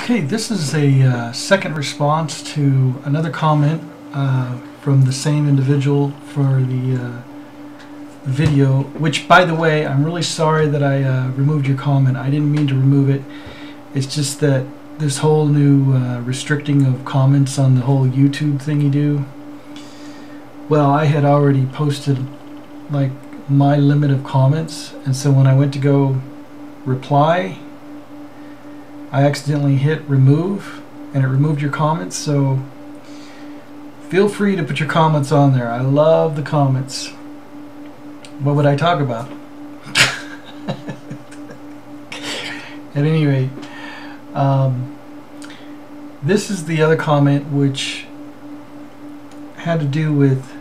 Okay, this is a second response to another comment from the same individual for the video, which, by the way, I'm really sorry that I removed your comment. I didn't mean to remove it. It's just that this whole new restricting of comments on the whole YouTube thing you do, well, I had already posted like my limit of comments, and so when I went to go reply, I accidentally hit remove and it removed your comments. So feel free to put your comments on there. I love the comments. What would I talk about? At any rate, this is the other comment, which had to do with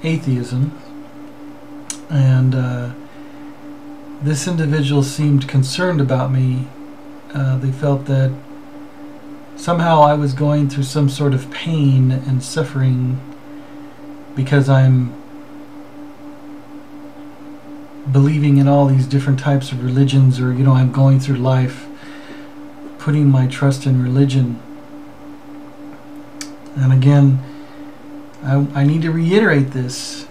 atheism, and this individual seemed concerned about me. They felt that somehow I was going through some sort of pain and suffering because I'm believing in all these different types of religions, or, you know, I'm going through life putting my trust in religion. And again, I need to reiterate this.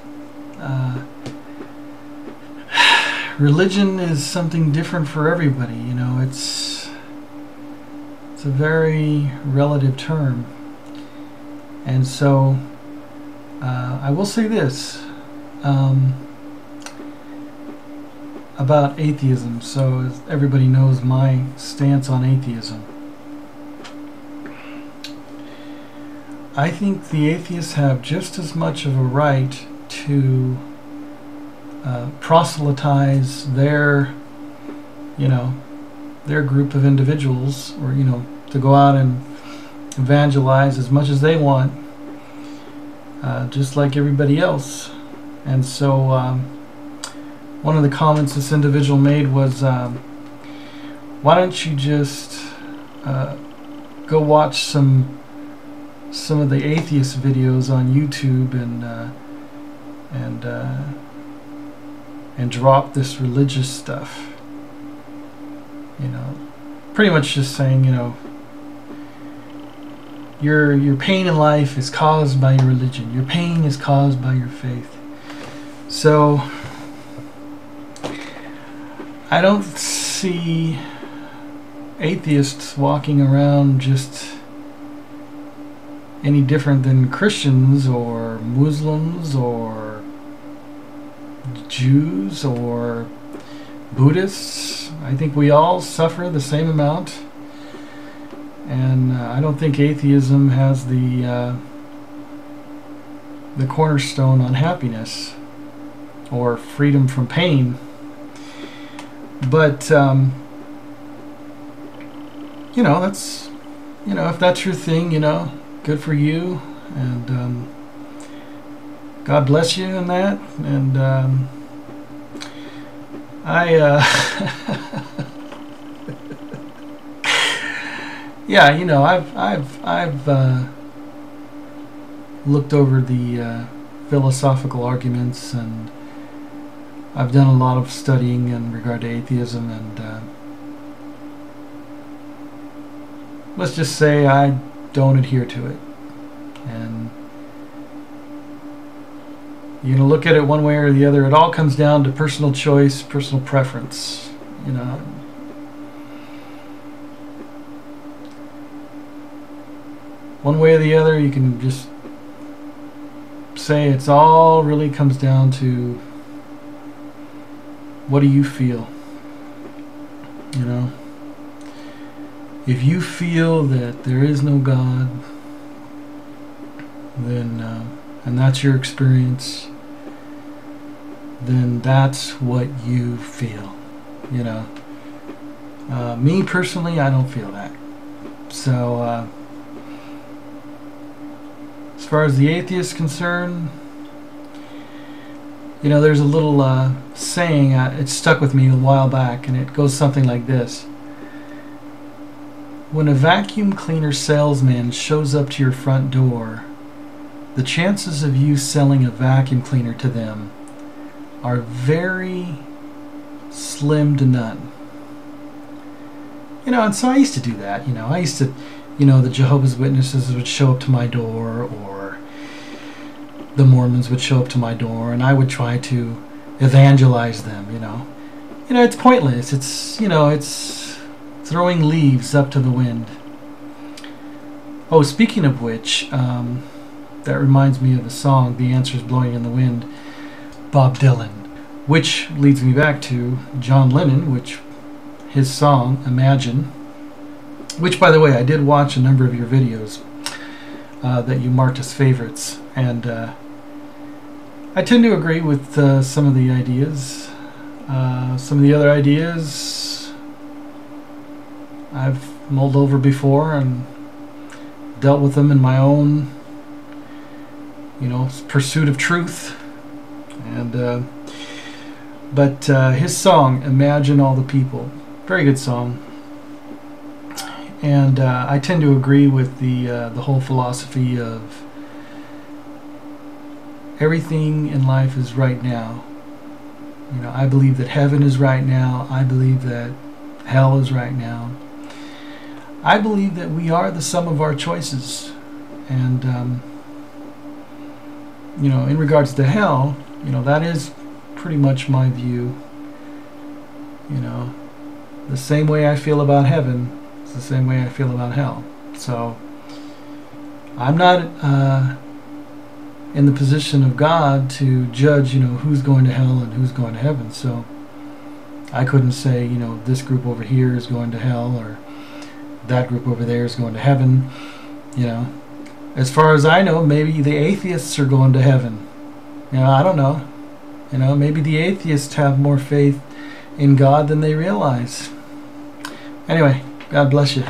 Religion is something different for everybody, you know. It's a very relative term. And so I will say this about atheism, so as everybody knows my stance on atheism. I think the atheists have just as much of a right to proselytize their, their group of individuals, or, to go out and evangelize as much as they want, just like everybody else. And so one of the comments this individual made was, why don't you just go watch some of the atheist videos on YouTube and drop this religious stuff. Pretty much just saying, your pain in life is caused by your religion. Your pain is caused by your faith. So I don't see atheists walking around just any different than Christians or Muslims or Jews or Buddhists. I think we all suffer the same amount, and I don't think atheism has the cornerstone on happiness or freedom from pain. But that's, if that's your thing, good for you, and God bless you in that. And yeah, I've looked over the philosophical arguments, and I've done a lot of studying in regard to atheism, and let's just say I don't adhere to it. And you're going to look at it one way or the other. It all comes down to personal choice, personal preference. One way or the other, you can just say it's all really comes down to what do you feel. If you feel that there is no God, then and that's your experience, then that's what you feel. Me personally, I don't feel that. So as far as the atheist is concerned, there's a little saying, it stuck with me a while back, and it goes something like this. When a vacuum cleaner salesman shows up to your front door, the chances of you selling a vacuum cleaner to them are very slim to none. And so I used to do that. I used to, the Jehovah's Witnesses would show up to my door, or the Mormons would show up to my door, and I would try to evangelize them. It's pointless. It's throwing leaves up to the wind. Oh, speaking of which, that reminds me of a song, "The Answer's Blowing in the Wind," Bob Dylan, which leads me back to John Lennon, which his song "Imagine," which, by the way, I did watch a number of your videos that you marked as favorites, and I tend to agree with some of the ideas. Some of the other ideas I've mulled over before and dealt with them in my own, pursuit of truth. And but his song "Imagine All the People," very good song. And I tend to agree with the whole philosophy of everything in life is right now. I believe that heaven is right now. I believe that hell is right now. I believe that we are the sum of our choices. And in regards to hell, that is pretty much my view. The same way I feel about heaven, it's the same way I feel about hell. So I'm not in the position of God to judge, who's going to hell and who's going to heaven. So I couldn't say, this group over here is going to hell, or that group over there is going to heaven. As far as I know, maybe the atheists are going to heaven. I don't know. Maybe the atheists have more faith in God than they realize. Anyway, God bless you.